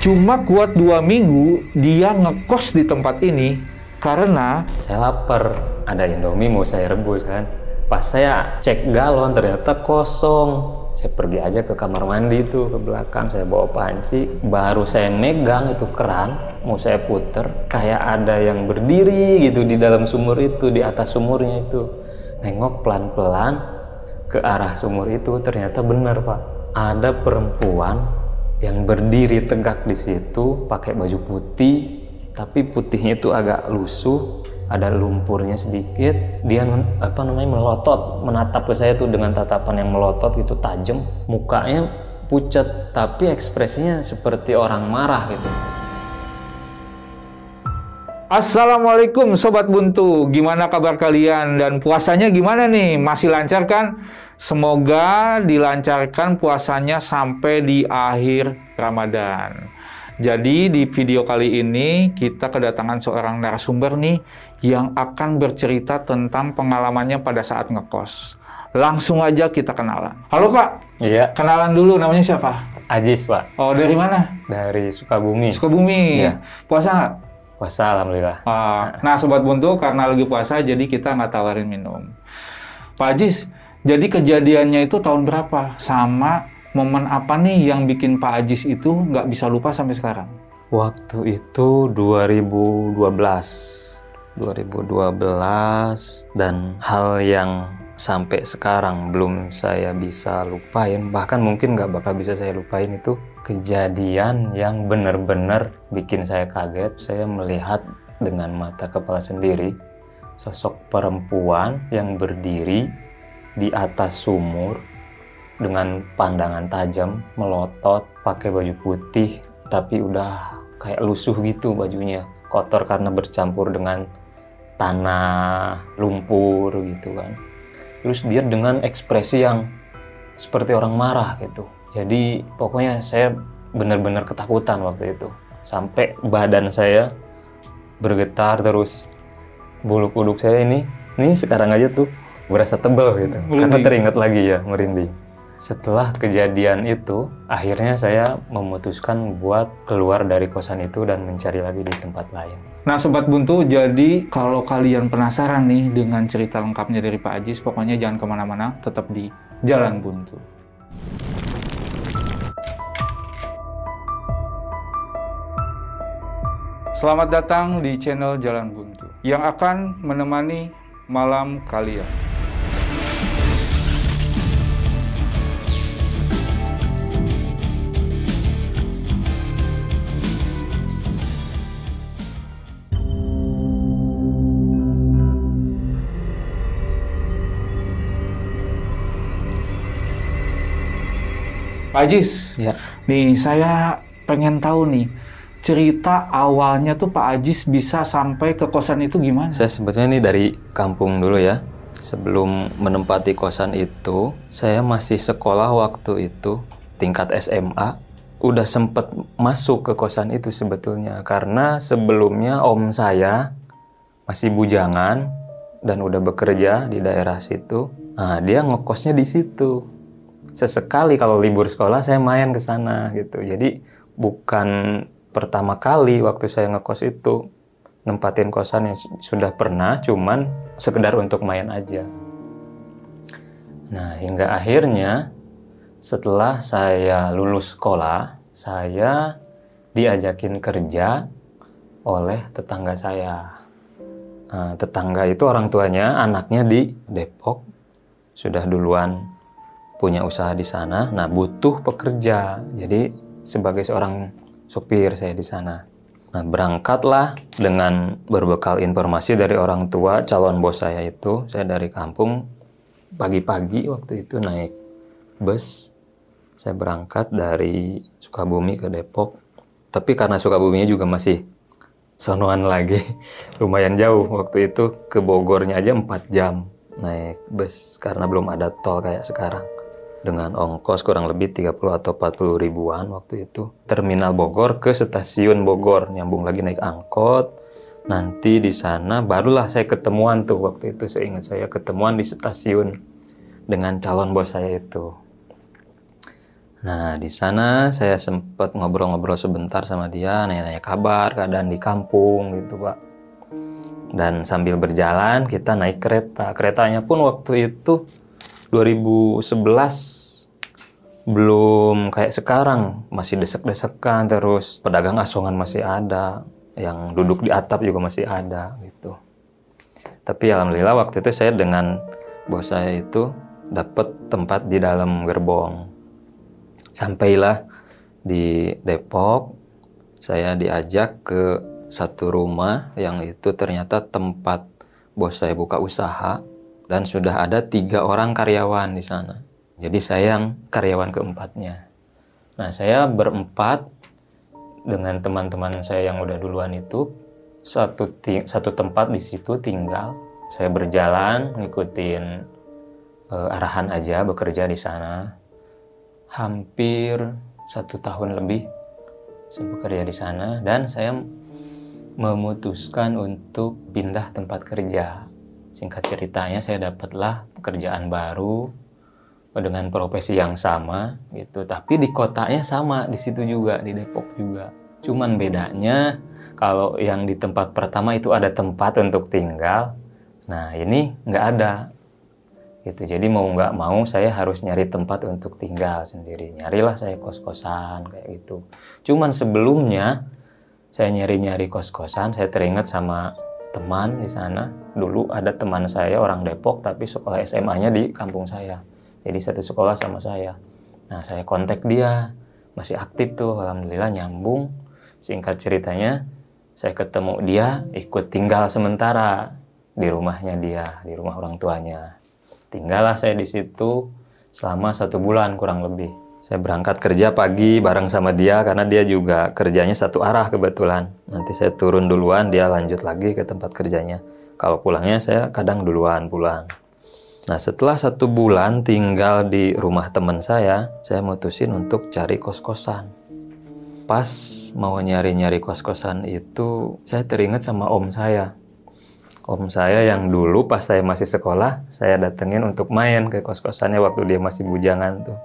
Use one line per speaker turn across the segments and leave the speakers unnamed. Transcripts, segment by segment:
Cuma kuat 2 minggu dia ngekos di tempat ini karena
saya lapar, ada Indomie mau saya rebus kan. Pas saya cek galon ternyata kosong. Saya pergi aja ke kamar mandi itu ke belakang, saya bawa panci, baru saya megang itu keran, mau saya puter, kayak ada yang berdiri gitu di dalam sumur itu, di atas sumurnya itu. Nengok pelan-pelan ke arah sumur itu, ternyata benar Pak, ada perempuan yang berdiri tegak di situ, pakai baju putih, tapi putihnya itu agak lusuh, ada lumpurnya sedikit. Dia melotot, menatap ke saya tuh dengan tatapan yang melotot gitu, tajam. Mukanya pucat, tapi ekspresinya seperti orang marah gitu.
Assalamualaikum Sobat Buntu, gimana kabar kalian dan puasanya gimana nih? Masih lancar kan? Semoga dilancarkan puasanya sampai di akhir Ramadan. Jadi di video kali ini kita kedatangan seorang narasumber nih yang akan bercerita tentang pengalamannya pada saat ngekos. Langsung aja kita kenalan. Halo Pak.
Iya.
Kenalan dulu, namanya siapa?
Ajis Pak.
Oh, dari mana?
Dari Sukabumi.
Sukabumi.
Iya.
Puasa nggak?
Puasa, alhamdulillah.
Nah Sobat Buntu, karena lagi puasa jadi kita nggak tawarin minum. Pak Ajis, jadi kejadiannya itu tahun berapa? Sama momen apa nih yang bikin Pak Ajis itu nggak bisa lupa sampai sekarang?
Waktu itu 2012 dan hal yang sampai sekarang belum saya bisa lupain, bahkan mungkin nggak bakal bisa saya lupain, itu kejadian yang benar-benar bikin saya kaget. Saya melihat dengan mata kepala sendiri sosok perempuan yang berdiri di atas sumur dengan pandangan tajam, melotot, pakai baju putih, tapi udah kayak lusuh gitu bajunya, kotor karena bercampur dengan tanah, lumpur gitu kan. Terus dia dengan ekspresi yang seperti orang marah gitu. Jadi pokoknya saya benar-benar ketakutan waktu itu. Sampai badan saya bergetar, terus bulu kuduk saya ini sekarang aja tuh berasa tebal gitu. Karena teringat lagi ya, merinding. Setelah kejadian itu, akhirnya saya memutuskan buat keluar dari kosan itu dan mencari lagi di tempat lain.
Nah Sobat Buntu, jadi kalau kalian penasaran nih dengan cerita lengkapnya dari Pak Ajis, pokoknya jangan kemana-mana, tetap di Jalan Buntu. Selamat datang di channel Jalan Buntu, yang akan menemani malam kalian. Pak Ajis,
Ya.
nih saya pengen tahu nih, cerita awalnya tuh Pak Ajis bisa sampai ke kosan itu gimana?
Saya sebetulnya ini dari kampung dulu ya. Sebelum menempati kosan itu, saya masih sekolah waktu itu, tingkat SMA. Udah sempet masuk ke kosan itu sebetulnya, karena sebelumnya om saya masih bujangan dan udah bekerja di daerah situ. Nah, dia ngekosnya di situ. Sesekali kalau libur sekolah saya main ke sana gitu. Jadi bukan pertama kali waktu saya ngekos itu nempatin kosan yang sudah pernah, cuman sekedar untuk main aja. Nah, hingga akhirnya setelah saya lulus sekolah, saya diajakin kerja oleh tetangga saya. Nah, tetangga itu orang tuanya, anaknya di Depok, sudah duluan punya usaha di sana. Nah, butuh pekerja. Jadi sebagai seorang supir saya di sana. Nah, berangkatlah dengan berbekal informasi dari orang tua calon bos saya itu. Saya dari kampung pagi-pagi waktu itu naik bus. Saya berangkat dari Sukabumi ke Depok. Tapi karena Sukabuminya juga masih sonoan lagi, lumayan jauh waktu itu, ke Bogornya aja 4 jam naik bus karena belum ada tol kayak sekarang. Dengan ongkos kurang lebih 30 atau 40 ribuan waktu itu. Terminal Bogor ke stasiun Bogor, nyambung lagi naik angkot. Nanti di sana barulah saya ketemuan tuh waktu itu, seingat saya ketemuan di stasiun dengan calon bos saya itu. Nah, di sana saya sempat ngobrol-ngobrol sebentar sama dia, nanya-nanya kabar, keadaan di kampung gitu, Pak. Dan sambil berjalan kita naik kereta. Keretanya pun waktu itu 2011, belum kayak sekarang, masih desek-desekan, terus pedagang asongan masih ada, yang duduk di atap juga masih ada gitu. Tapi alhamdulillah waktu itu saya dengan bos saya itu dapat tempat di dalam gerbong. Sampailah di Depok, saya diajak ke satu rumah yang itu ternyata tempat bos saya buka usaha dan sudah ada 3 orang karyawan di sana. Jadi saya yang karyawan keempatnya. Nah, saya berempat dengan teman-teman saya yang udah duluan itu satu tempat di situ tinggal. Saya berjalan ngikutin arahan aja, bekerja di sana. Hampir 1 tahun lebih saya bekerja di sana dan saya memutuskan untuk pindah tempat kerja. Singkat ceritanya saya dapatlah pekerjaan baru dengan profesi yang sama gitu, tapi di kotanya sama, di situ juga, di Depok juga. Cuman bedanya kalau yang di tempat pertama itu ada tempat untuk tinggal, nah ini nggak ada gitu. Jadi mau nggak mau saya harus nyari tempat untuk tinggal sendiri. Nyarilah saya kos-kosan kayak gitu. Cuman sebelumnya saya nyari-nyari kos-kosan, saya teringat sama teman di sana. Dulu ada teman saya orang Depok tapi sekolah SMA-nya di kampung saya. Jadi satu sekolah sama saya. Nah, saya kontak dia. Masih aktif tuh, alhamdulillah nyambung. Singkat ceritanya, saya ketemu dia, ikut tinggal sementara di rumahnya dia, di rumah orang tuanya. Tinggallah saya di situ selama 1 bulan kurang lebih. Saya berangkat kerja pagi bareng sama dia, karena dia juga kerjanya satu arah kebetulan. Nanti saya turun duluan, dia lanjut lagi ke tempat kerjanya. Kalau pulangnya saya kadang duluan pulang. Nah, setelah 1 bulan tinggal di rumah teman saya mutusin untuk cari kos-kosan. Pas mau nyari-nyari kos-kosan itu, saya teringat sama om saya. Om saya yang dulu pas saya masih sekolah, saya datengin untuk main ke kos-kosannya waktu dia masih bujangan tuh.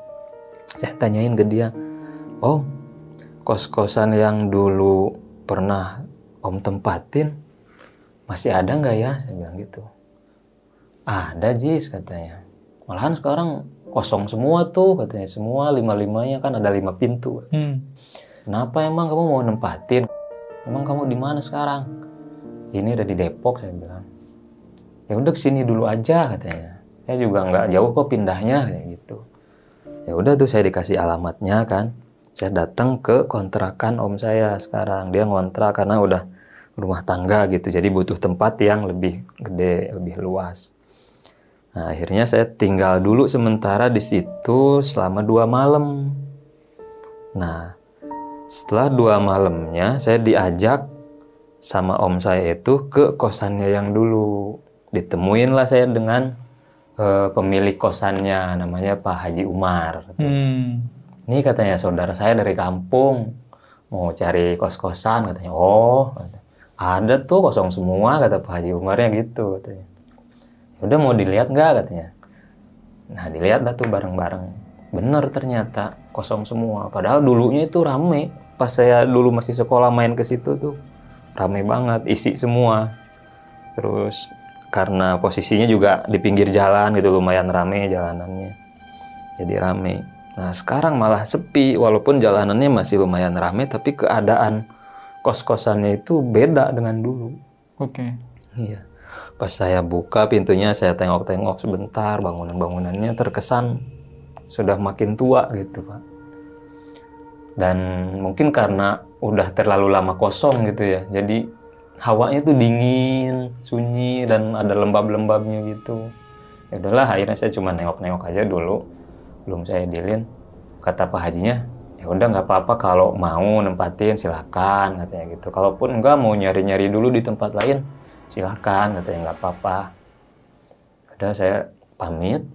Saya tanyain ke dia, "Om, kos-kosan yang dulu pernah om tempatin, masih ada nggak ya?" Saya bilang gitu. "Ada, Jis," katanya. "Malahan sekarang kosong semua tuh," katanya. "Semua 5-5-nya kan ada 5 pintu. Kenapa emang kamu mau nempatin? Emang kamu di mana sekarang?" "Ini udah di Depok," saya bilang. "Ya udah kesini dulu aja," katanya. "Saya juga nggak jauh kok pindahnya," kayak gitu. Ya udah tuh saya dikasih alamatnya kan. Saya datang ke kontrakan om saya sekarang. Dia ngontrak karena udah rumah tangga gitu. Jadi butuh tempat yang lebih gede, lebih luas. Nah, akhirnya saya tinggal dulu sementara di situ selama 2 malam. Nah, setelah 2 malamnya saya diajak sama om saya itu ke kosannya yang dulu. Ditemuin lah saya dengan pemilik kosannya, namanya Pak Haji Umar. Ini katanya saudara saya dari kampung, mau cari kos-kosan katanya. "Oh, ada tuh kosong semua," kata Pak Haji Umarnya gitu katanya. "Udah mau dilihat nggak?" katanya. Nah, dilihat dah tuh bareng-bareng. Bener ternyata kosong semua. Padahal dulunya itu rame. Pas saya dulu masih sekolah main ke situ tuh rame banget, isi semua. Terus karena posisinya juga di pinggir jalan gitu, lumayan rame jalanannya. Jadi rame. Nah, sekarang malah sepi, walaupun jalanannya masih lumayan rame, tapi keadaan kos-kosannya itu beda dengan dulu.
Oke.
Iya. Pas saya buka pintunya, saya tengok-tengok sebentar, bangunan-bangunannya terkesan sudah makin tua gitu, Pak. Dan mungkin karena udah terlalu lama kosong gitu ya, jadi hawanya tuh dingin, sunyi, dan ada lembab-lembabnya gitu. Ya udahlah, akhirnya saya cuma nengok-nengok aja dulu, belum saya dealin. Kata Pak Hajinya, "Ya udah nggak apa-apa, kalau mau nempatin silakan," katanya gitu. "Kalaupun enggak mau nyari-nyari dulu di tempat lain, silakan," katanya, "nggak apa-apa." Udah saya pamit,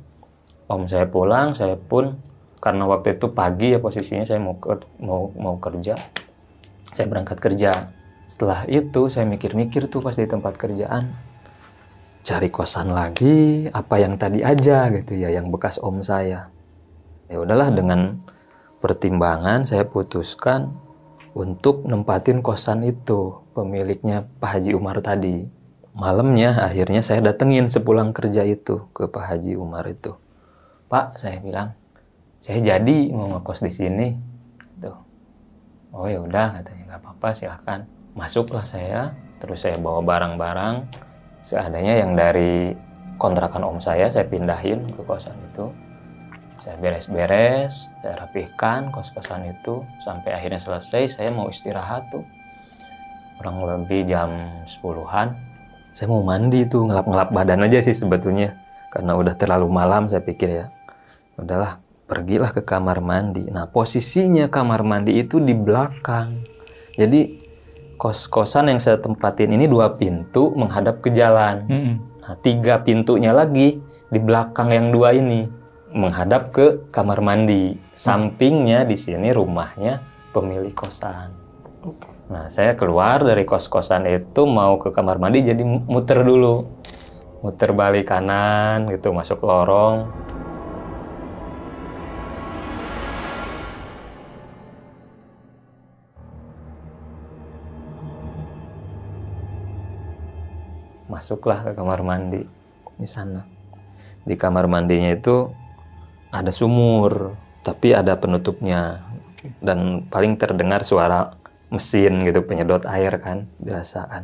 om saya pulang, saya pun karena waktu itu pagi ya posisinya, saya mau kerja, saya berangkat kerja. Setelah itu saya mikir-mikir tuh pas di tempat kerjaan, cari kosan lagi, apa yang tadi aja gitu ya, yang bekas om saya. Ya udahlah, dengan pertimbangan saya putuskan untuk nempatin kosan itu, pemiliknya Pak Haji Umar tadi. Malamnya akhirnya saya datengin sepulang kerja itu ke Pak Haji Umar itu. Pak, saya bilang, saya jadi mau ngekos di sini. Tuh. Oh ya udah, katanya nggak apa-apa, silahkan. Masuklah saya, terus saya bawa barang-barang seadanya yang dari kontrakan om saya pindahin ke kosan itu. Saya beres-beres, saya rapihkan kos-kosan itu, sampai akhirnya selesai. Saya mau istirahat tuh, kurang lebih jam 10-an. Saya mau mandi tuh, ngelap-ngelap badan aja sih sebetulnya, karena udah terlalu malam. Saya pikir ya, udahlah, pergilah ke kamar mandi. Nah, posisinya kamar mandi itu di belakang. Jadi kos-kosan yang saya tempatin ini 2 pintu menghadap ke jalan. Nah, 3 pintunya lagi di belakang yang 2 ini menghadap ke kamar mandi. Sampingnya di sini rumahnya pemilik kosan. Nah, saya keluar dari kos-kosan itu mau ke kamar mandi, jadi muter dulu. Muter balik kanan gitu, masuk lorong. Masuklah ke kamar mandi di sana. Di kamar mandinya itu ada sumur, tapi ada penutupnya. Dan paling terdengar suara mesin gitu, penyedot air kan, biasa kan.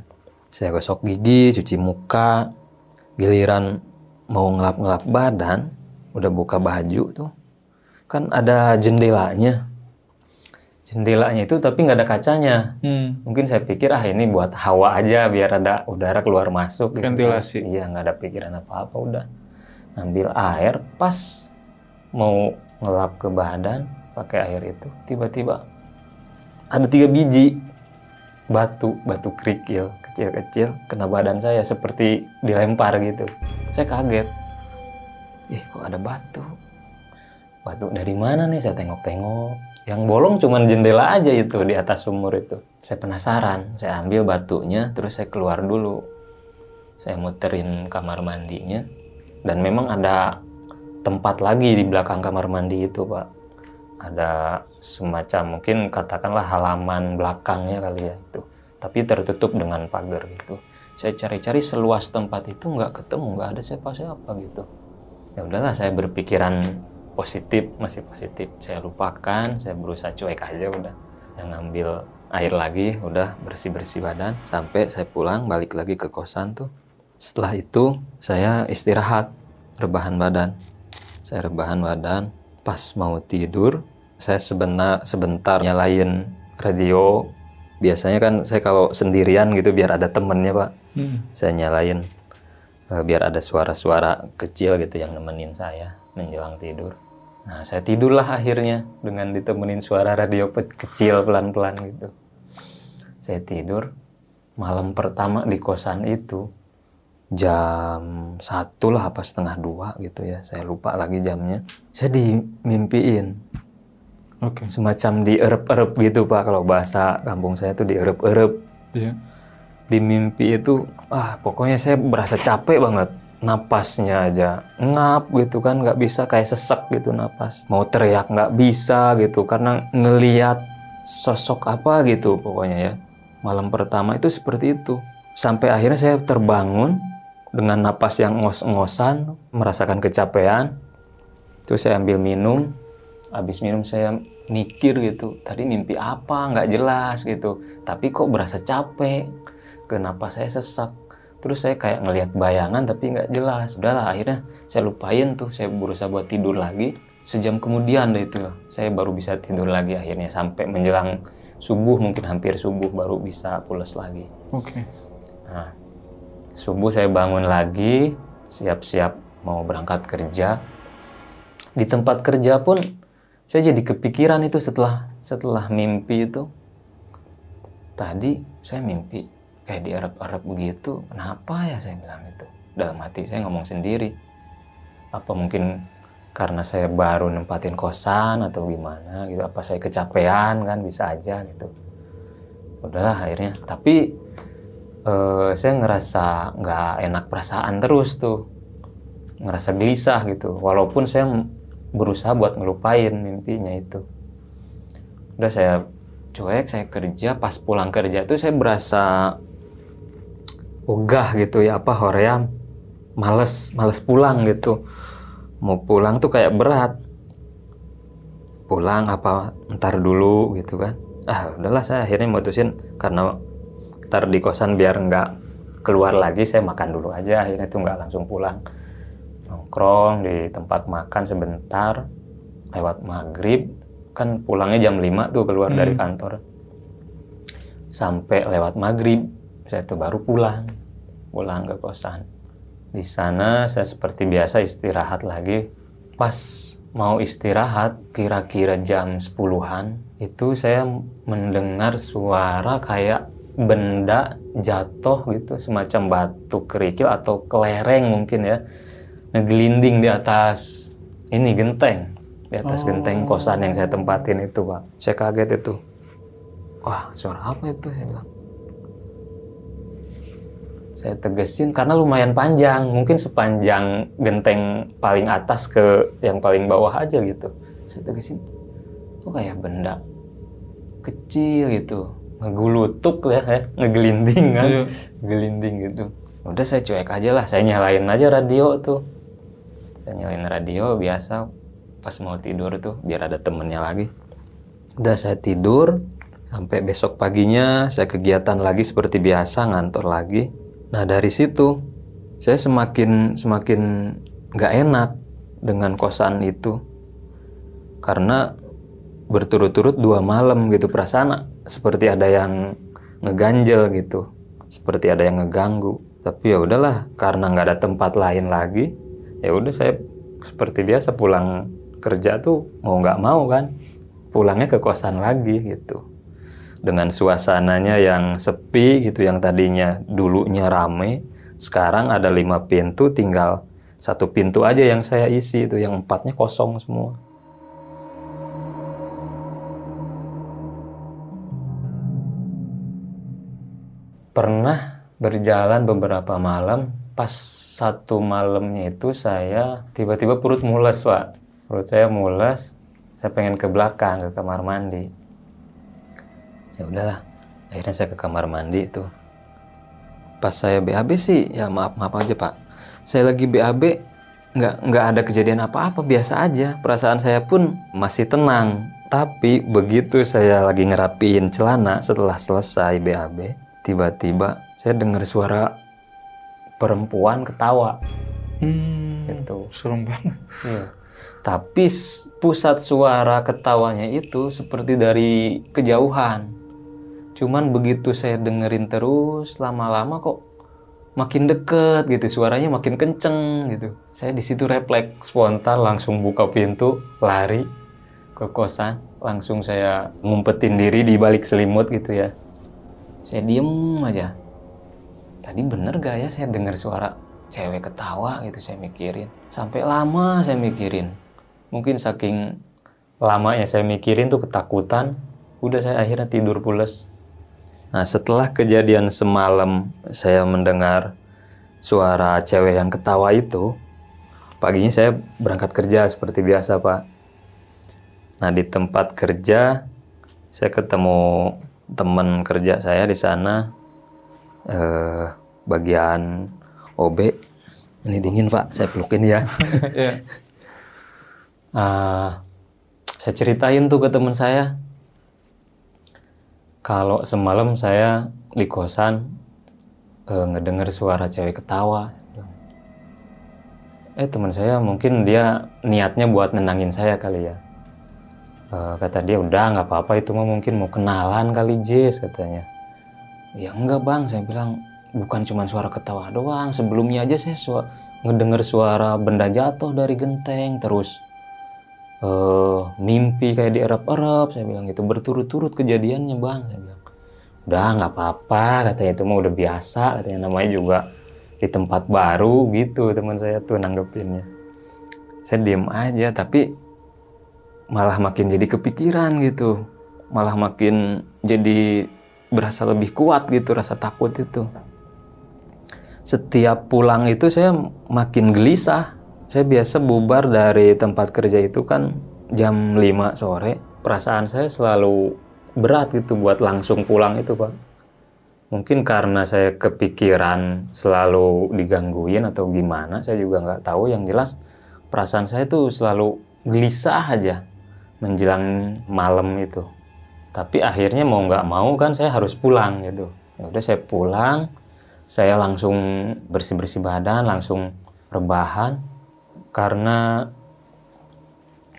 Saya gosok gigi, cuci muka, giliran mau ngelap-ngelap badan, udah buka baju tuh, kan ada jendelanya. Jendelanya itu tapi nggak ada kacanya. Mungkin saya pikir ini buat hawa aja, biar ada udara keluar masuk gitu.
Ventilasi.
Iya, nggak ada pikiran apa-apa, udah ambil air, pas mau ngelap ke badan pakai air itu, tiba-tiba ada 3 biji batu kerikil kecil-kecil kena badan saya, seperti dilempar gitu. Saya kaget, kok ada batu dari mana nih? Saya tengok-tengok, yang bolong cuman jendela aja itu di atas sumur itu. Saya penasaran, saya ambil batunya, terus saya keluar dulu. Saya muterin kamar mandinya, dan memang ada tempat lagi di belakang kamar mandi itu, Pak. Ada semacam, mungkin katakanlah halaman belakangnya kali ya itu, tapi tertutup dengan pagar gitu. Saya cari-cari seluas tempat itu, nggak ketemu, nggak ada siapa-siapa gitu. Ya udahlah, saya berpikiran positif, masih positif. Saya lupakan, saya berusaha cuek aja udah. Saya ngambil air lagi, udah bersih-bersih badan, sampai saya pulang, balik lagi ke kosan tuh. Setelah itu saya istirahat, rebahan badan. Saya rebahan badan, pas mau tidur, saya sebentar nyalain radio. Biasanya kan saya kalau sendirian gitu, biar ada temennya, Pak. Saya nyalain, biar ada suara-suara kecil gitu yang nemenin saya menjelang tidur. Nah, saya tidurlah akhirnya dengan ditemenin suara radio kecil pelan-pelan gitu. Saya tidur, malam pertama di kosan itu, jam 1 lah apa setengah 2 gitu ya, saya lupa lagi jamnya. Saya dimimpiin, semacam dierep-erep gitu, Pak. Kalau bahasa kampung saya tuh dierep-erep. Di mimpi itu, pokoknya saya berasa capek banget, napasnya aja ngap gitu kan, nggak bisa, kayak sesek gitu napas. Mau teriak nggak bisa gitu, karena ngeliat sosok apa gitu pokoknya ya. Malam pertama itu seperti itu, sampai akhirnya saya terbangun dengan napas yang ngos-ngosan, merasakan kecapean. Terus saya ambil minum, habis minum saya mikir gitu, tadi mimpi apa, nggak jelas gitu, tapi kok berasa capek, kenapa saya sesak. Terus saya kayak ngelihat bayangan tapi nggak jelas. Udahlah, akhirnya saya lupain tuh, saya berusaha buat tidur lagi. Sejam kemudian deh itu, saya baru bisa tidur lagi akhirnya, sampai menjelang subuh, mungkin hampir subuh baru bisa pules lagi. Nah, subuh saya bangun lagi, siap-siap mau berangkat kerja. Di tempat kerja pun saya jadi kepikiran itu setelah mimpi itu. Tadi saya mimpi kayak dierep-erep begitu, kenapa ya, saya bilang itu. Dalam hati saya ngomong sendiri, apa mungkin karena saya baru nempatin kosan atau gimana gitu, apa saya kecapean kan, bisa aja gitu. Udahlah akhirnya, tapi saya ngerasa nggak enak perasaan terus tuh, ngerasa gelisah gitu, walaupun saya berusaha buat ngelupain mimpinya itu. Udah saya cuek, saya kerja. Pas pulang kerja tuh saya berasa ogah gitu ya, hoream, males pulang gitu. Mau pulang tuh kayak berat. Pulang apa ntar dulu gitu kan. Udahlah, saya akhirnya mutusin karena ntar di kosan biar nggak keluar lagi, saya makan dulu aja. Akhirnya tuh nggak langsung pulang. Nongkrong di tempat makan sebentar, lewat maghrib, kan pulangnya jam 5 tuh keluar dari kantor. Sampai lewat maghrib, saya tuh baru pulang ke kosan. Di sana saya seperti biasa istirahat lagi. Pas mau istirahat, kira-kira jam 10-an, itu saya mendengar suara kayak benda jatuh gitu, semacam batu kerikil atau kelereng mungkin ya, ngegelinding di atas ini genteng, di atas genteng kosan yang saya tempatin itu, Pak. Saya kaget itu. Wah, suara apa itu? Saya bilang. Saya tegesin karena lumayan panjang, mungkin sepanjang genteng paling atas ke yang paling bawah aja gitu. Saya tegesin, tuh kayak benda kecil gitu, ngegulutuk ya, ngegelinding kan, ngegelinding gitu. Udah saya cuek aja lah, saya nyalain aja radio tuh. Saya nyalain radio biasa pas mau tidur tuh, biar ada temennya lagi. Udah saya tidur, sampai besok paginya saya kegiatan lagi seperti biasa, ngantor lagi. Nah dari situ saya semakin nggak enak dengan kosan itu, karena berturut-turut 2 malam gitu, perasaan seperti ada yang ngeganjel gitu, seperti ada yang ngeganggu. Tapi ya udahlah, karena nggak ada tempat lain lagi, ya udah saya seperti biasa pulang kerja tuh mau nggak mau kan pulangnya ke kosan lagi gitu. Dengan suasananya yang sepi gitu, yang tadinya dulunya rame, sekarang ada 5 pintu, tinggal 1 pintu aja yang saya isi, itu yang 4-nya kosong semua. Pernah berjalan beberapa malam, pas 1 malamnya itu saya tiba-tiba perut mules, Pak. Perut saya mules, saya pengen ke belakang, ke kamar mandi. Ya udahlah, akhirnya saya ke kamar mandi itu. Pas saya BAB sih, ya maaf aja Pak. Saya lagi BAB, nggak ada kejadian apa-apa, biasa aja. Perasaan saya pun masih tenang. Tapi begitu saya lagi ngerapiin celana setelah selesai BAB, tiba-tiba saya dengar suara perempuan ketawa. Gitu.
Serem banget.
Iya. Tapi pusat suara ketawanya itu seperti dari kejauhan. Cuman begitu saya dengerin terus, lama-lama kok makin deket gitu, suaranya makin kenceng gitu. Saya di situ refleks spontan, langsung buka pintu, lari ke kosan, langsung saya ngumpetin diri di balik selimut gitu ya. Saya diem aja. Tadi bener gak ya saya dengar suara cewek ketawa gitu, saya mikirin. Sampai lama saya mikirin. Mungkin saking lamanya saya mikirin tuh ketakutan, udah saya akhirnya tidur pules. Nah setelah kejadian semalam saya mendengar suara cewek yang ketawa itu, paginya saya berangkat kerja seperti biasa Pak. Nah di tempat kerja saya ketemu teman kerja saya di sana, bagian OB. Ini dingin Pak, saya pelukin ya. Saya ceritain tuh ke teman saya, kalau semalam saya di kosan ngedenger suara cewek ketawa. Teman saya mungkin dia niatnya buat nenangin saya kali ya. Kata dia, udah nggak apa-apa, itu mah mungkin mau kenalan kali Jis, katanya. Ya enggak Bang, saya bilang bukan cuma suara ketawa doang. Sebelumnya aja saya ngedenger suara benda jatuh dari genteng, terus mimpi kayak dierap-erap, saya bilang gitu, berturut-turut kejadiannya Bang, saya bilang. Udah nggak apa-apa, katanya, itu mah udah biasa, katanya, namanya juga di tempat baru gitu, teman saya tuh nanggepinnya. Saya diem aja, tapi malah makin jadi kepikiran gitu, malah makin jadi berasa lebih kuat gitu, rasa takut itu. Setiap pulang itu saya makin gelisah. Saya biasa bubar dari tempat kerja itu kan jam 5 sore. perasaan saya selalu berat gitu buat langsung pulang itu, Pak. Mungkin karena saya kepikiran selalu digangguin atau gimana, saya juga nggak tahu. Yang jelas perasaan saya tuh selalu gelisah aja menjelang malam itu. Tapi akhirnya mau nggak mau kan saya harus pulang gitu. Ya udah saya pulang, saya langsung bersih-bersih badan, langsung rebahan karena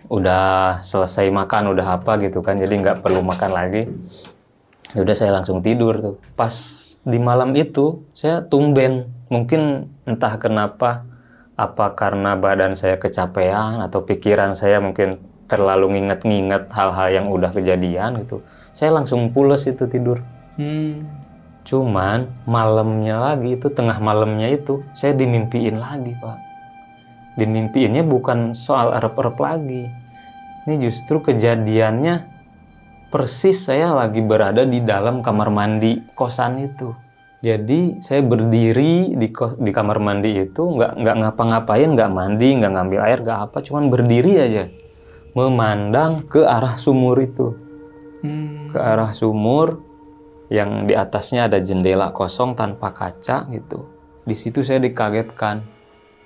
udah selesai makan, udah apa gitu kan, jadi nggak perlu makan lagi. Ya udah saya langsung tidur tuh. Pas di malam itu saya tumben, mungkin entah kenapa, apa karena badan saya kecapean atau pikiran saya mungkin terlalu nginget-nginget hal-hal yang udah kejadian gitu. Saya langsung pules itu tidur. Cuman malamnya lagi itu, tengah malamnya itu saya dimimpiin lagi, Pak. Dimimpiinnya bukan soal arep-arep lagi. Ini justru kejadiannya persis saya lagi berada di dalam kamar mandi kosan itu. Jadi saya berdiri di kamar mandi itu, nggak ngapa-ngapain, nggak mandi, nggak ngambil air, nggak apa, cuman berdiri aja, memandang ke arah sumur itu, ke arah sumur yang di atasnya ada jendela kosong tanpa kaca gitu. Di situ saya dikagetkan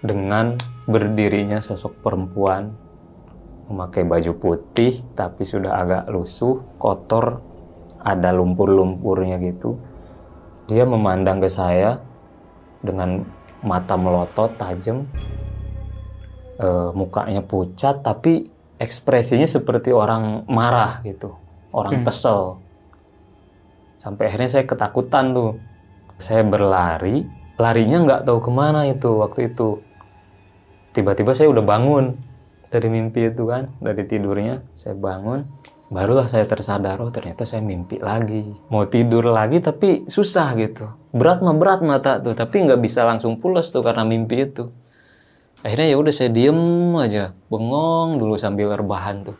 dengan berdirinya sosok perempuan memakai baju putih tapi sudah agak lusuh, kotor, ada lumpur-lumpurnya gitu. Dia memandang ke saya dengan mata melotot tajam, mukanya pucat tapi ekspresinya seperti orang marah gitu, orang kesel. Sampai akhirnya saya ketakutan tuh. Saya berlari, larinya nggak tahu kemana itu waktu itu. Tiba-tiba saya udah bangun dari mimpi itu kan, dari tidurnya saya bangun. Barulah saya tersadar, oh ternyata saya mimpi lagi. Mau tidur lagi tapi susah gitu. Berat mata tuh, tapi nggak bisa langsung pulas tuh karena mimpi itu. Akhirnya ya udah saya diem aja, bengong dulu sambil rebahan tuh.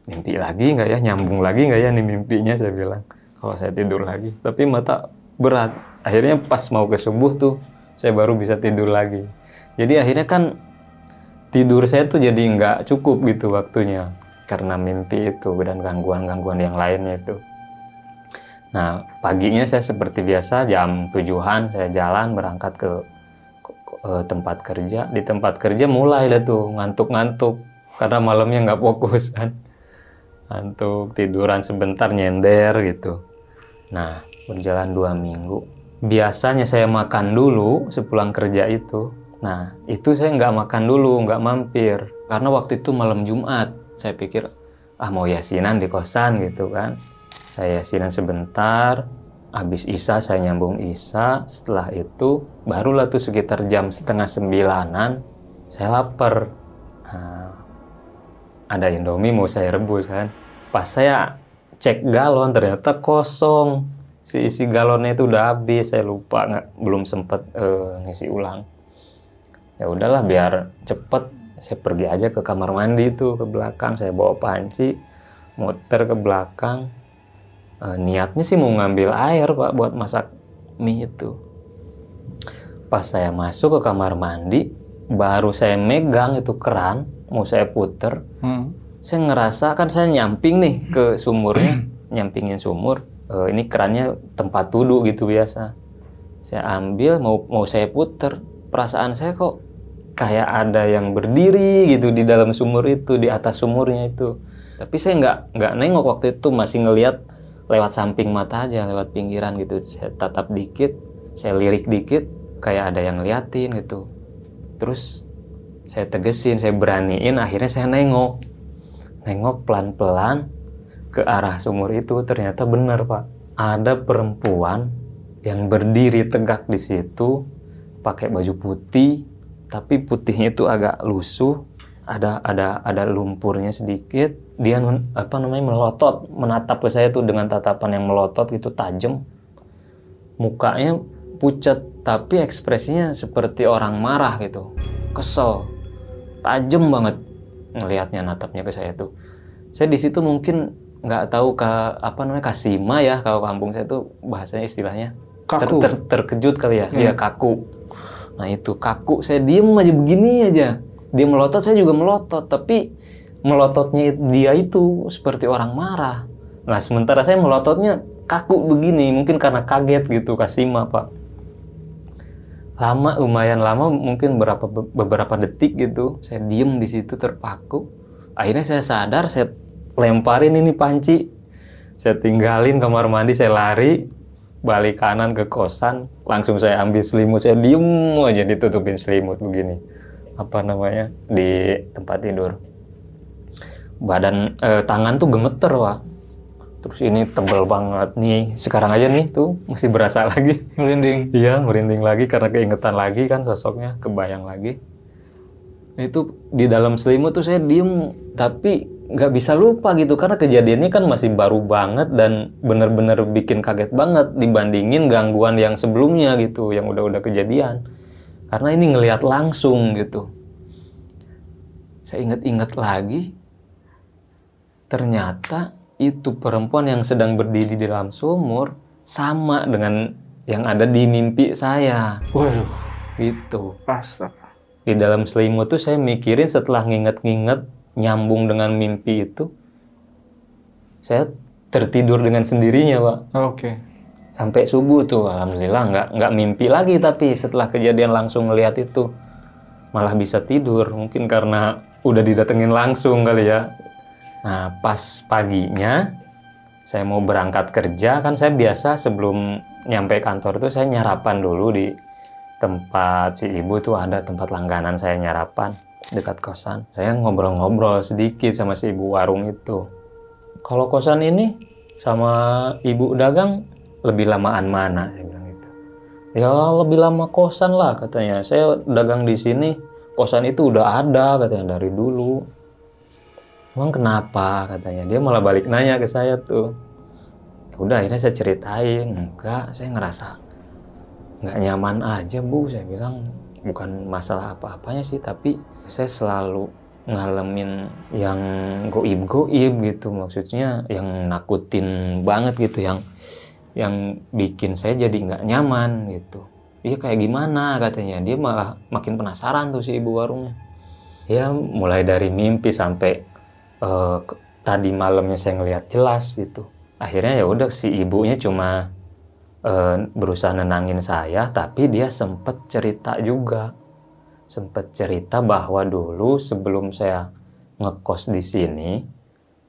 Mimpi lagi nggak ya, nyambung lagi nggak ya nih mimpinya, saya bilang. Kalau saya tidur lagi, tapi mata berat. Akhirnya pas mau ke subuh tuh, saya baru bisa tidur lagi. Jadi akhirnya kan tidur saya tuh jadi nggak cukup gitu waktunya karena mimpi itu dan gangguan-gangguan yang lainnya itu. Nah paginya saya seperti biasa jam 7-an saya jalan berangkat ke tempat kerja. Di tempat kerja mulai dah tuh ngantuk-ngantuk karena malamnya nggak fokus kan. Ngantuk, tiduran sebentar, nyender gitu. Nah, berjalan 2 minggu. Biasanya saya makan dulu sepulang kerja itu. Nah, itu saya nggak makan dulu, nggak mampir. Karena waktu itu malam Jumat. Saya pikir, mau yasinan di kosan gitu kan. Saya yasinan sebentar, habis Isya saya nyambung Isya. Setelah itu, barulah tuh sekitar jam 8:30-an, saya lapar. Nah, ada Indomie mau saya rebus kan. Pas saya cek galon ternyata kosong. Si isi galonnya itu udah habis, saya lupa belum sempat ngisi ulang. Ya udahlah biar cepet, saya pergi aja ke kamar mandi itu ke belakang, saya bawa panci, muter ke belakang. Niatnya sih mau ngambil air Pak buat masak mie itu. Pas saya masuk ke kamar mandi, baru saya megang itu keran, mau saya puter, saya ngerasa kan saya nyamping nih ke sumurnya, nyampingin sumur. Ini kerannya tempat duduk gitu biasa. Saya ambil mau saya puter, perasaan saya kok kayak ada yang berdiri gitu di dalam sumur itu, di atas sumurnya itu. Tapi saya nggak nengok waktu itu, masih ngelihat lewat samping mata aja, lewat pinggiran gitu. Saya tatap dikit, saya lirik dikit, kayak ada yang ngeliatin gitu. Terus saya tegesin, saya beraniin, akhirnya saya nengok pelan-pelan ke arah sumur itu. Ternyata benar Pak, ada perempuan yang berdiri tegak di situ, pakai baju putih, tapi putihnya itu agak lusuh, ada lumpurnya sedikit. Dia melotot, menatap ke saya tuh dengan tatapan yang melotot gitu, tajam. Mukanya pucat, tapi ekspresinya seperti orang marah gitu, kesel, tajam banget ngelihatnya, natapnya ke saya tuh. Saya di situ mungkin nggak tahu kasima ya, kalau kampung saya tuh bahasanya istilahnya kaku. Terkejut kali ya, ya kaku. Nah itu kaku, saya diem aja begini aja. Dia melotot, saya juga melotot, tapi melototnya dia itu seperti orang marah. Nah, sementara saya melototnya kaku begini, mungkin karena kaget gitu, Kasima, Pak. Lama, lumayan lama, mungkin beberapa detik gitu, saya diem di situ terpaku. Akhirnya saya sadar, saya lemparin ini panci, saya tinggalin kamar mandi, saya lari, balik kanan ke kosan, langsung saya ambil selimut, saya diem aja ditutupin selimut begini, di tempat tidur. Tangan tuh gemeter, Pak. Terus ini tebel banget nih. Sekarang aja nih tuh masih berasa lagi.
Merinding.
Iya, merinding lagi karena keingetan lagi kan sosoknya, kebayang lagi. Itu di dalam selimut tuh saya diem, tapi nggak bisa lupa gitu karena kejadiannya kan masih baru banget dan bener-bener bikin kaget banget dibandingin gangguan yang sebelumnya gitu, yang udah kejadian. Karena ini ngelihat langsung gitu. Saya inget-inget lagi, ternyata itu perempuan yang sedang berdiri di dalam sumur sama dengan yang ada di mimpi saya.
Waduh.
Gitu.
Astaga.
Di dalam selimut tuh saya mikirin setelah nginget-nginget nyambung dengan mimpi itu, saya tertidur dengan sendirinya, Pak.
Oke.
Sampai subuh tuh, alhamdulillah nggak mimpi lagi, tapi setelah kejadian langsung ngelihat itu malah bisa tidur, mungkin karena udah didatengin langsung kali ya. Nah, pas paginya saya mau berangkat kerja, kan saya biasa sebelum nyampe kantor tuh saya nyarapan dulu di tempat si ibu tuh, ada tempat langganan saya nyarapan dekat kosan. Saya ngobrol-ngobrol sedikit sama si ibu warung itu. Kalau kosan ini sama ibu dagang lebih lamaan mana? Saya bilang gitu. Ya lebih lama kosan lah katanya. Saya dagang di sini, kosan itu udah ada katanya dari dulu. Emang kenapa katanya? Dia malah balik nanya ke saya tuh. Ya udah, akhirnya saya ceritain. Enggak, saya ngerasa nggak nyaman aja, Bu. Saya bilang bukan masalah apa-apanya sih, tapi saya selalu ngalamin yang goib-goib gitu. Maksudnya yang nakutin banget gitu, yang bikin saya jadi nggak nyaman gitu. Iya kayak gimana katanya. Dia malah makin penasaran tuh si ibu warungnya. Ya mulai dari mimpi sampai tadi malamnya saya ngelihat jelas gitu. Akhirnya ya udah, si ibunya cuma berusaha nenangin saya, tapi dia sempet cerita juga. Sempet cerita bahwa dulu sebelum saya ngekos di sini,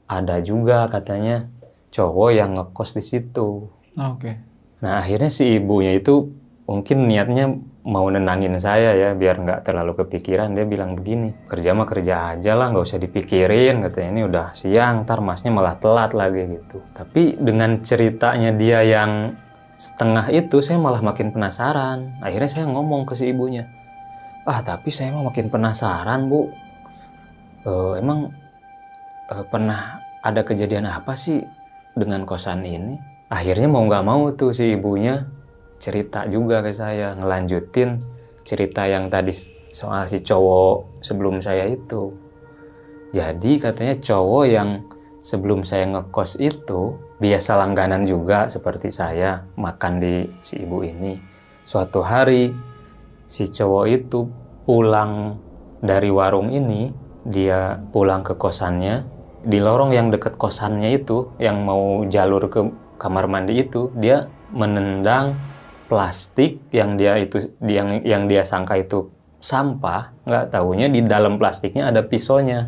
ada juga katanya cowok yang ngekos di situ.
Oke.
Nah akhirnya si ibunya itu mungkin niatnya mau nenangin saya ya, biar nggak terlalu kepikiran. Dia bilang begini, kerja mah kerja aja lah, nggak usah dipikirin katanya, ini udah siang, ntar masnya malah telat lagi gitu. Tapi dengan ceritanya dia yang setengah itu, saya malah makin penasaran. Akhirnya saya ngomong ke si ibunya, tapi saya mah makin penasaran, Bu. Emang pernah ada kejadian apa sih dengan kosan ini? Akhirnya mau nggak mau tuh si ibunya cerita juga ke saya, ngelanjutin cerita yang tadi soal si cowok sebelum saya itu. Jadi katanya cowok yang sebelum saya ngekos itu biasa langganan juga seperti saya, makan di si ibu ini. Suatu hari si cowok itu pulang dari warung ini, dia pulang ke kosannya. Di lorong yang dekat kosannya itu, yang mau jalur ke kamar mandi itu, dia menendang plastik yang dia sangka itu sampah. Nggak taunya di dalam plastiknya ada pisaunya.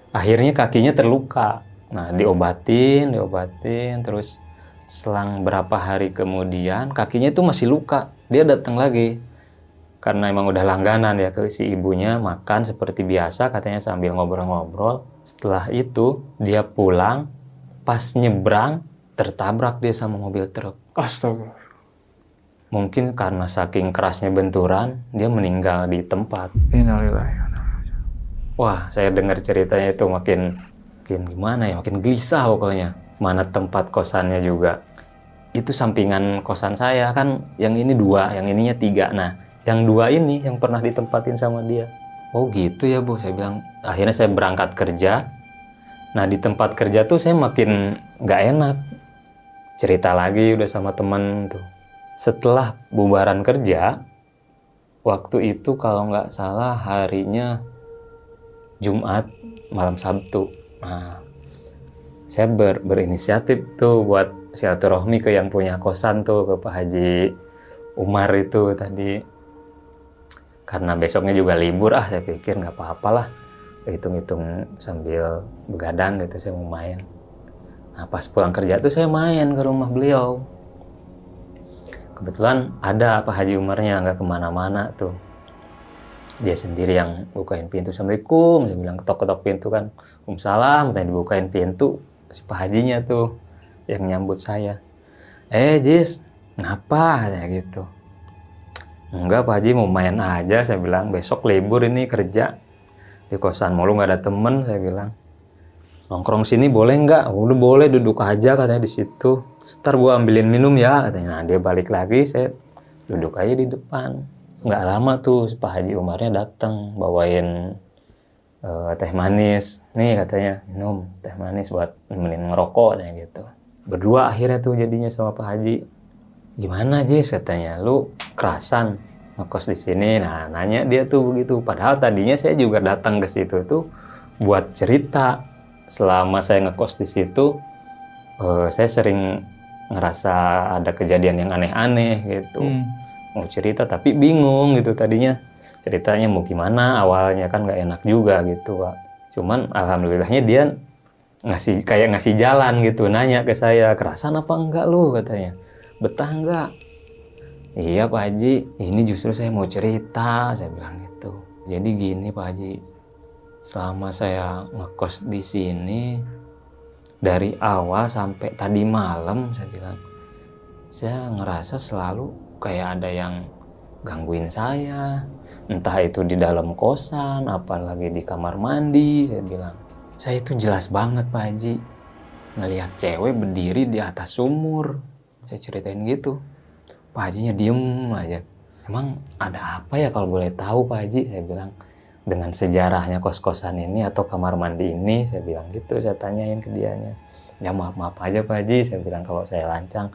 Akhirnya kakinya terluka. Nah diobatin terus selang berapa hari kemudian kakinya itu masih luka. Dia datang lagi karena emang udah langganan ya ke si ibunya, makan seperti biasa katanya sambil ngobrol-ngobrol. Setelah itu dia pulang, pas nyebrang tertabrak dia sama mobil truk.
Astaga.
Mungkin karena saking kerasnya benturan, dia meninggal di tempat.
Innalillahi.
Wah, saya dengar ceritanya itu makin gimana ya, makin gelisah pokoknya. Mana tempat kosannya juga. Itu sampingan kosan saya kan, yang ini 2, yang ininya 3. Nah, yang 2 ini yang pernah ditempatin sama dia. Oh gitu ya, Bu, saya bilang. Akhirnya saya berangkat kerja. Nah, di tempat kerja tuh saya makin nggak enak. Cerita lagi udah sama teman tuh. Setelah bubaran kerja, waktu itu kalau nggak salah harinya Jumat malam Sabtu. Nah, saya berinisiatif tuh buat silaturahmi ke yang punya kosan tuh, ke Pak Haji Umar itu tadi. Karena besoknya juga libur, saya pikir nggak apa-apa lah. Hitung-hitung sambil begadang gitu, saya mau main. Nah, pas pulang kerja tuh saya main ke rumah beliau. Kebetulan ada Pak Haji Umarnya, nggak kemana-mana tuh. Dia sendiri yang bukain pintu. Assalamualaikum, saya bilang, ketok-ketok pintu kan. Waalaikumsalam, tadi dibukain pintu. Si Pak Hajinya tuh yang nyambut saya. Jis, ngapa? Kayak gitu. Enggak Pak Haji, mau main aja, saya bilang. Besok libur ini kerja. Di kosan mulu nggak ada temen, saya bilang. Nongkrong sini boleh nggak? Udah boleh, duduk aja katanya di situ. Ntar gua ambilin minum ya, katanya. Nah, dia balik lagi, saya duduk aja di depan. Nggak lama tuh Pak Haji Umarnya datang bawain teh manis. Nih katanya, minum teh manis buat nemenin ngerokok, kayak gitu. Berdua akhirnya tuh jadinya sama Pak Haji. Gimana Jis, katanya, lu kerasan ngekos di sini? Nah, nanya dia tuh begitu. Padahal tadinya saya juga datang ke situ tuh buat cerita. Selama saya ngekos di situ, saya sering ngerasa ada kejadian yang aneh-aneh gitu. Mau cerita tapi bingung gitu tadinya. Ceritanya mau gimana, awalnya kan nggak enak juga gitu Pak. Cuman alhamdulillahnya dia ngasih jalan gitu, nanya ke saya, kerasan apa enggak lu, katanya. Betah enggak? Iya Pak Haji, ini justru saya mau cerita, saya bilang gitu. Jadi gini Pak Haji, selama saya ngekos di sini, dari awal sampai tadi malam, saya bilang, saya ngerasa selalu kayak ada yang gangguin saya. Entah itu di dalam kosan, apalagi di kamar mandi, saya bilang. Saya itu jelas banget Pak Haji, ngelihat cewek berdiri di atas sumur. Saya ceritain gitu. Pak Hajinya diem aja. Emang ada apa ya kalau boleh tahu Pak Haji? Saya bilang, dengan sejarahnya kos-kosan ini atau kamar mandi ini, saya bilang gitu, saya tanyain ke dianya. Ya maaf aja Pak Haji, saya bilang kalau saya lancang.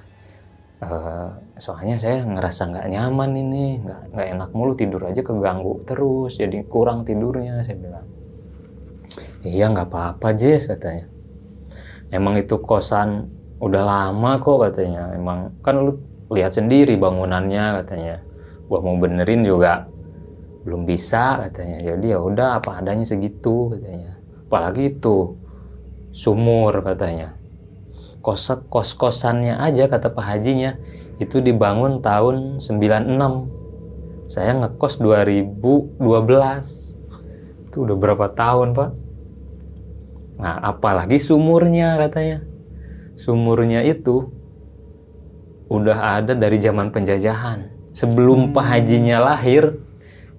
Soalnya saya ngerasa nggak nyaman ini, nggak enak mulu, tidur aja keganggu terus, jadi kurang tidurnya, saya bilang. Iya nggak apa-apa Jis, katanya. Emang itu kosan udah lama kok, katanya. Emang kan lu lihat sendiri bangunannya, katanya. Gua mau benerin juga belum bisa, katanya. Jadi ya udah apa adanya segitu, katanya. Apalagi itu sumur, katanya. Kos-kosannya aja, kata Pak Hajinya, itu dibangun tahun 96. Saya ngekos 2012. Itu udah berapa tahun, Pak? Nah, apalagi sumurnya, katanya. Sumurnya itu udah ada dari zaman penjajahan. Sebelum Pak Hajinya lahir,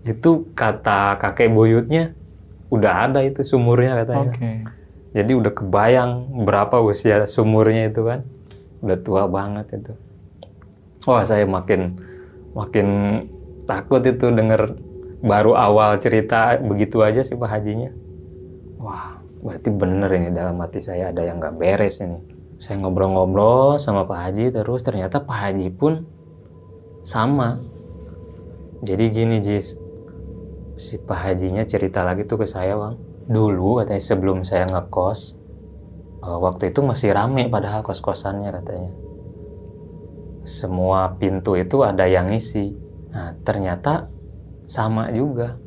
itu kata kakek buyutnya, udah ada itu sumurnya, katanya. Jadi udah kebayang berapa usia sumurnya itu kan. Udah tua banget itu. Wah, saya makin takut itu denger baru awal cerita begitu aja sih Pak Hajinya. Wah, berarti bener ini dalam hati saya ada yang nggak beres ini. Saya ngobrol-ngobrol sama Pak Haji terus, ternyata Pak Haji pun sama. Jadi gini Jis, si Pak Hajinya cerita lagi tuh ke saya, Bang. Dulu katanya sebelum saya ngekos, waktu itu masih rame padahal kos-kosannya, katanya. Semua pintu itu ada yang ngisi. Nah, ternyata sama juga.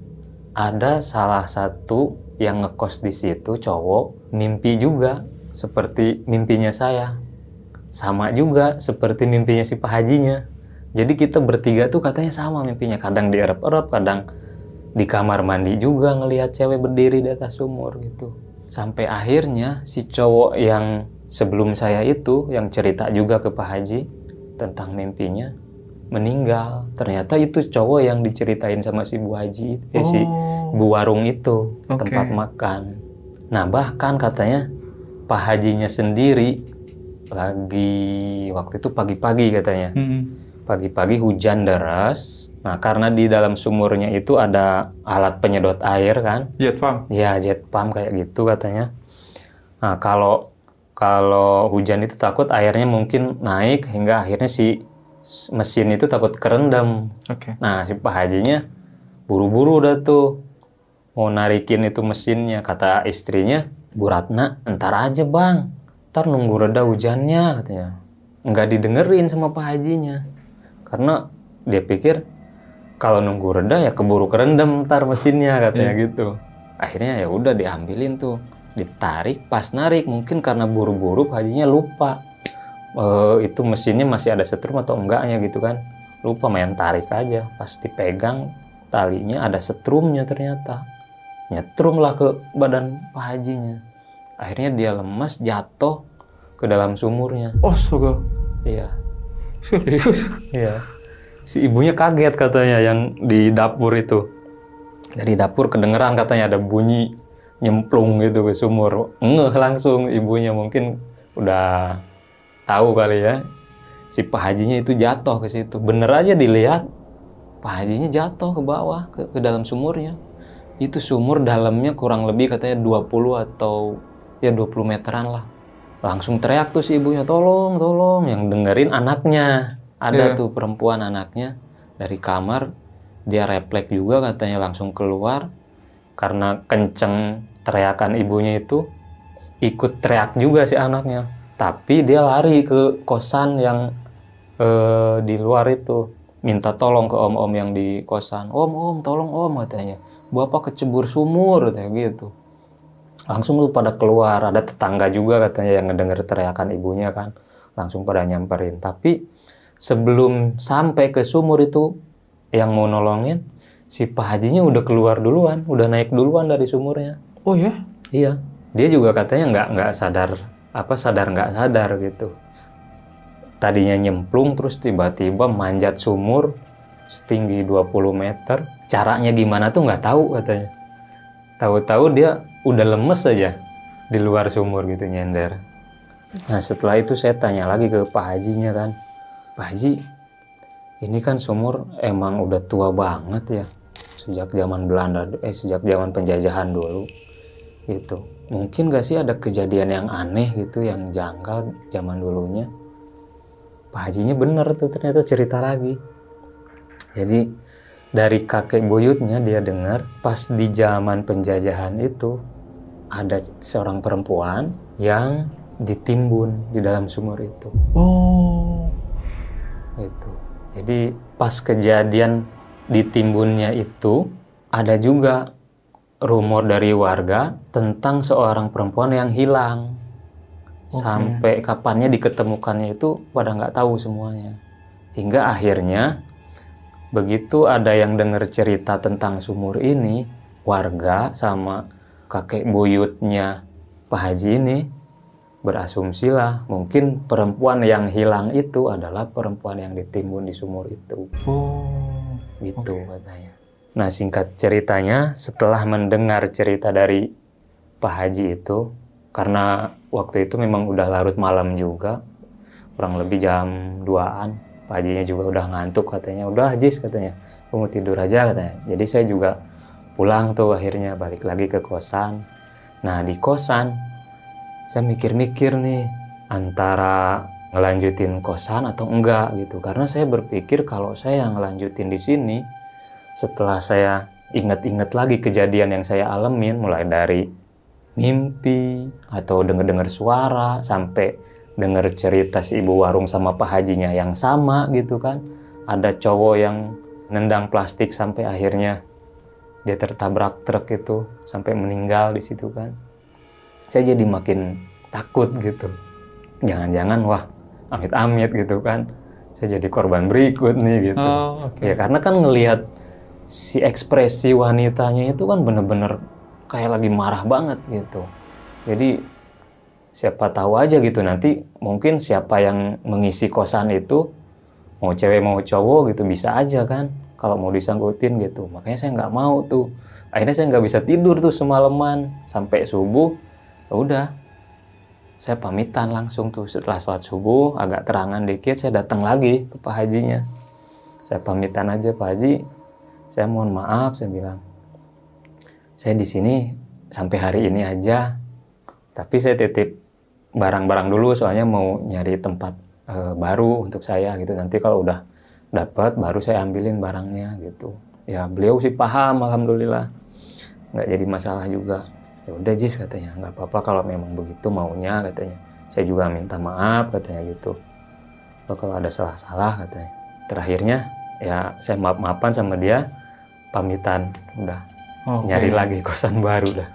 Ada salah satu yang ngekos di situ, cowok, mimpi juga seperti mimpinya saya. Sama juga seperti mimpinya si Pak Hajinya. Jadi kita bertiga tuh katanya sama mimpinya. Kadang dierep-erep, kadang di kamar mandi juga ngelihat cewek berdiri di atas sumur gitu. Sampai akhirnya si cowok yang sebelum saya itu, yang cerita juga ke Pak Haji tentang mimpinya, meninggal. Ternyata itu cowok yang diceritain sama si Bu Haji, si Bu Warung itu, tempat makan. Nah, bahkan katanya Pak Hajinya sendiri lagi waktu itu pagi-pagi katanya. Pagi-pagi hujan deras. Nah, karena di dalam sumurnya itu ada alat penyedot air kan?
Jet pump.
Ya, jet pump kayak gitu katanya. Nah, kalau hujan itu takut airnya mungkin naik hingga akhirnya si mesin itu takut kerendam. Nah, si Pak Hajinya buru-buru udah tuh mau narikin itu mesinnya. Kata istrinya, Bu Ratna, entar aja bang, ntar nunggu reda hujannya katanya. Nggak didengerin sama Pak Hajinya, karena dia pikir kalau nunggu reda ya keburu kerendam ntar mesinnya katanya gitu. Akhirnya ya udah diambilin tuh, ditarik, pas narik mungkin karena buru-buru Pak Hajinya lupa itu mesinnya masih ada setrum atau enggaknya gitu kan. Lupa, main tarik aja, pas dipegang talinya ada setrumnya ternyata. Nyetrum lah ke badan Pak Hajinya. Akhirnya dia lemas, jatuh ke dalam sumurnya.
Oh, sogo.
Iya.
Serius?
Iya. Si ibunya kaget katanya yang di dapur itu. Dari dapur kedengeran katanya ada bunyi nyemplung gitu ke sumur. Ngeh langsung ibunya, mungkin udah tahu kali ya. Si Pak Hajinya itu jatuh ke situ. Bener aja dilihat, Pak Hajinya jatuh ke bawah, ke dalam sumurnya. Itu sumur dalamnya kurang lebih katanya 20 atau ya 20 meteran lah. Langsung teriak tuh si ibunya, tolong, tolong. Yang dengerin anaknya. Ada tuh perempuan anaknya dari kamar. Dia refleks juga katanya, langsung keluar. Karena kenceng teriakan ibunya itu, ikut teriak juga si anaknya. Tapi dia lari ke kosan yang di luar itu. Minta tolong ke om-om yang di kosan. Om, tolong om katanya. Bapak kecebur sumur katanya gitu. Langsung tuh pada keluar. Ada tetangga juga katanya yang ngedenger teriakan ibunya kan. Langsung pada nyamperin. Tapi sebelum sampai ke sumur itu yang mau nolongin, si Pak Hajinya udah keluar duluan, udah naik duluan dari sumurnya.
Oh ya?
Iya. Dia juga katanya nggak sadar nggak sadar gitu. Tadinya nyemplung terus tiba-tiba manjat sumur setinggi 20 meter. Caranya gimana tuh nggak tahu katanya. Tahu-tahu dia udah lemes aja di luar sumur gitu nyender. Nah setelah itu saya tanya lagi ke Pak Hajinya kan. Pak Haji, ini kan sumur emang udah tua banget ya. Sejak zaman Belanda, sejak zaman penjajahan dulu gitu. Mungkin gak sih ada kejadian yang aneh gitu, yang janggal zaman dulunya? Pak Hajinya bener tuh ternyata cerita lagi. Jadi dari kakek buyutnya dia dengar pas di zaman penjajahan itu ada seorang perempuan yang ditimbun di dalam sumur itu.
Oh.
Itu. Jadi pas kejadian ditimbunnya itu ada juga rumor dari warga tentang seorang perempuan yang hilang. Sampai kapannya diketemukannya itu pada nggak tahu semuanya. Hingga akhirnya begitu ada yang dengar cerita tentang sumur ini, warga sama kakek buyutnya Pak Haji ini berasumsilah mungkin perempuan yang hilang itu adalah perempuan yang ditimbun di sumur itu.
Oh.
Gitu katanya. Nah singkat ceritanya, setelah mendengar cerita dari Pak Haji itu, karena waktu itu memang udah larut malam juga, kurang lebih jam 2-an, Pak Hajinya juga udah ngantuk katanya. Udah Haji katanya, aku mau tidur aja katanya. Jadi saya juga pulang tuh akhirnya, balik lagi ke kosan. Nah di kosan, saya mikir-mikir nih, antara ngelanjutin kosan atau enggak gitu. Karena saya berpikir kalau saya ngelanjutin di sini, setelah saya ingat-ingat lagi kejadian yang saya alamin, mulai dari mimpi atau dengar-dengar suara sampai dengar cerita si ibu warung sama Pak Hajinya yang sama gitu kan, ada cowok yang nendang plastik sampai akhirnya dia tertabrak truk itu sampai meninggal di situ kan, saya jadi makin takut gitu. Jangan-jangan wah amit-amit gitu kan, saya jadi korban berikut nih gitu. Ya karena kan ngelihat si ekspresi wanitanya itu kan bener-bener kayak lagi marah banget gitu. Jadi siapa tahu aja gitu nanti mungkin siapa yang mengisi kosan itu, mau cewek mau cowok gitu, bisa aja kan kalau mau disangkutin gitu. Makanya saya nggak mau tuh. Akhirnya saya nggak bisa tidur tuh semalaman sampai subuh. Ya udah, saya pamitan langsung tuh setelah sholat subuh agak terangan dikit, saya datang lagi ke Pak Hajinya. Saya pamitan aja, Pak Haji, saya mohon maaf, saya bilang, saya di sini sampai hari ini aja, tapi saya titip barang-barang dulu soalnya mau nyari tempat baru untuk saya gitu. Nanti kalau udah dapat baru saya ambilin barangnya gitu. Ya beliau sih paham, alhamdulillah. nggak jadi masalah juga. Ya udah Jis katanya, nggak apa-apa kalau memang begitu maunya katanya. Saya juga minta maaf katanya gitu. Kalau ada salah-salah katanya. Terakhirnya ya saya maaf-maafan sama dia, pamitan, udah nyari lagi kosan baru dah.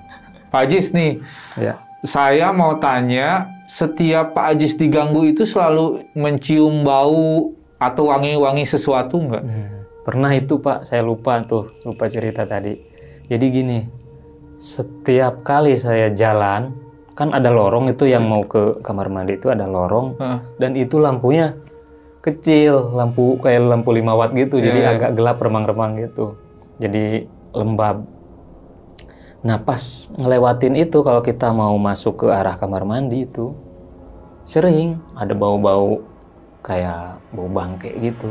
Pak Ajis nih,
Ya.
saya mau tanya, setiap Pak Ajis diganggu itu selalu mencium bau atau wangi-wangi sesuatu nggak?
Pernah itu Pak, saya lupa cerita tadi. Jadi gini, setiap kali saya jalan, kan ada lorong itu yang mau ke kamar mandi itu ada lorong, dan itu lampunya kecil, lampu kayak lampu 5 watt gitu, jadi agak gelap remang-remang gitu, jadi lembab. Nah pas ngelewatin itu kalau kita mau masuk ke arah kamar mandi itu, sering ada bau-bau kayak bau bangke gitu.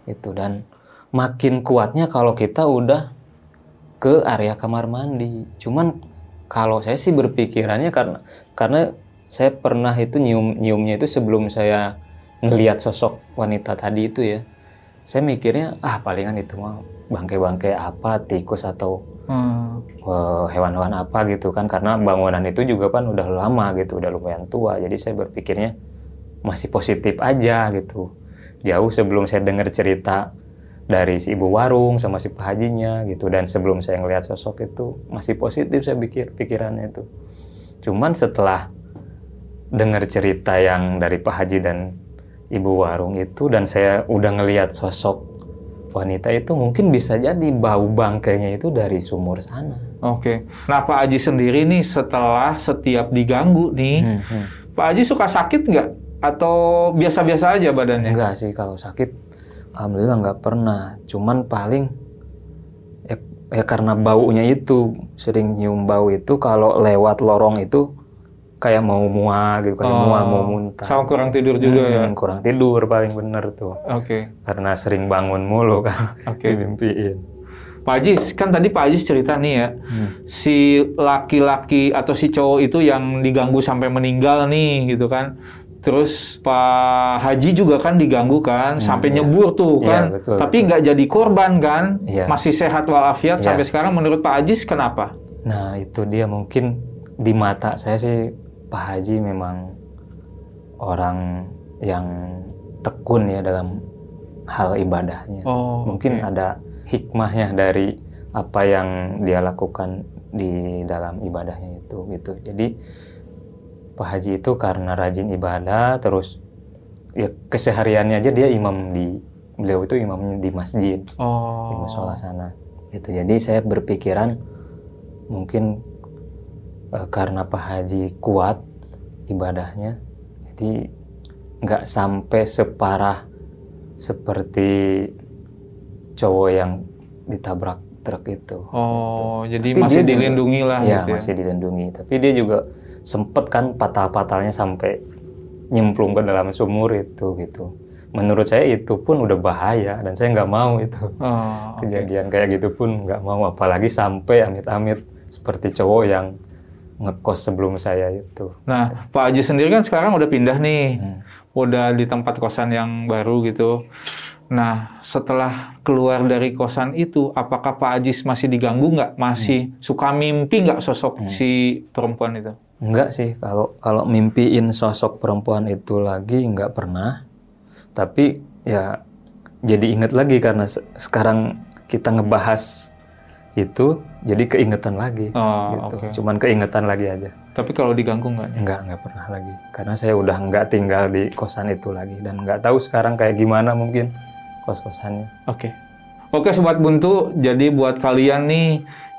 Itu dan makin kuatnya kalau kita udah ke area kamar mandi. Cuman kalau saya sih berpikirannya karena saya pernah itu nyiumnya itu sebelum saya ngelihat sosok wanita tadi itu ya. Saya mikirnya palingan itu mah bangke-bangke apa, tikus atau hewan-hewan apa gitu kan, karena bangunan itu juga kan udah lama gitu, udah lumayan tua. Jadi saya berpikirnya masih positif aja gitu. Jauh sebelum saya dengar cerita dari si ibu warung sama si Pak Hajinya gitu, dan sebelum saya ngelihat sosok itu masih positif saya pikirannya itu. Cuman setelah dengar cerita yang dari Pak Haji dan ibu warung itu, dan saya udah ngelihat sosok wanita itu, mungkin bisa jadi bau bangkainya itu dari sumur sana.
Oke. Nah Pak Haji sendiri nih setelah setiap diganggu nih, Pak Haji suka sakit nggak? Atau biasa-biasa aja badannya?
Enggak sih, kalau sakit alhamdulillah nggak pernah. Cuman paling ya karena baunya itu, sering nyium bau itu kalau lewat lorong itu kayak mau mual gitu, kayak mau muntah.
Sama kurang tidur juga ya?
Kurang tidur paling bener tuh. Karena sering bangun mulu kan, dimimpiin.
Pak Haji, kan tadi Pak Haji cerita nih ya, si laki-laki atau si cowok itu yang diganggu sampai meninggal nih gitu kan. Terus Pak Haji juga kan diganggu kan, sampai nyebur tuh kan.
Betul,
tapi nggak jadi korban kan, masih sehat walafiat sampai sekarang. Menurut Pak Haji kenapa?
Nah itu dia, mungkin di mata saya sih Pak Haji memang orang yang tekun ya dalam hal ibadahnya. Mungkin ada hikmahnya dari apa yang dia lakukan di dalam ibadahnya itu gitu. Jadi Pak Haji itu karena rajin ibadah, terus ya kesehariannya aja dia beliau itu imam di masjid, di musola sana. Gitu. Jadi saya berpikiran mungkin karena Pak Haji kuat ibadahnya, jadi nggak sampai separah seperti cowok yang ditabrak truk itu.
Jadi tapi masih dilindungi lah.
Ya, gitu masih dilindungi. Tapi dia juga sempet kan patah-patahnya sampai nyemplung ke dalam sumur itu gitu. Menurut saya itu pun udah bahaya, dan saya nggak mau itu. Kejadian kayak gitu pun nggak mau, apalagi sampai amit-amit seperti cowok yang ngekos sebelum saya itu.
Nah, Pak Haji sendiri kan sekarang udah pindah nih, udah di tempat kosan yang baru gitu. Nah, setelah keluar dari kosan itu, apakah Pak Haji masih diganggu nggak? Masih suka mimpi nggak sosok si perempuan itu?
Enggak sih, kalau mimpiin sosok perempuan itu lagi nggak pernah. Tapi ya jadi inget lagi karena sekarang kita ngebahas itu, jadi keingetan lagi. Gitu. Cuman keingetan lagi aja.
Tapi kalau diganggu nggak?
Nggak pernah lagi. Karena saya udah nggak tinggal di kosan itu lagi, dan nggak tahu sekarang kayak gimana mungkin kos-kosannya.
Oke, Sobat Buntu, jadi buat kalian nih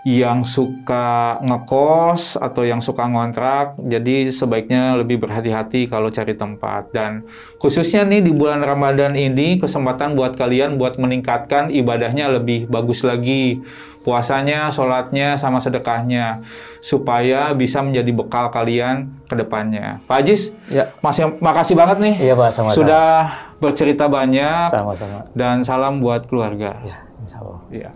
yang suka ngekos atau yang suka ngontrak, jadi sebaiknya lebih berhati-hati kalau cari tempat. Dan khususnya nih di bulan Ramadan ini, kesempatan buat kalian buat meningkatkan ibadahnya lebih bagus lagi. Puasanya, sholatnya, sama sedekahnya. Supaya bisa menjadi bekal kalian ke depannya. Pak Haji, makasih banget nih.
Iya Pak, sama-sama.
Sudah bercerita banyak.
Sama-sama.
Dan salam buat keluarga.
Ya, insya Allah.
Iya.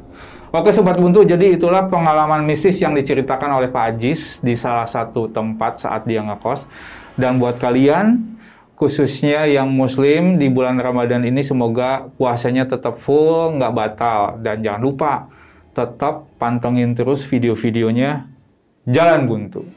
Oke Sobat Buntu, jadi itulah pengalaman mistis yang diceritakan oleh Pak Haji di salah satu tempat saat dia ngekos. Dan buat kalian, khususnya yang muslim di bulan Ramadan ini, semoga puasanya tetap full, nggak batal. Dan jangan lupa, tetap pantengin terus video-videonya Jalan Buntu.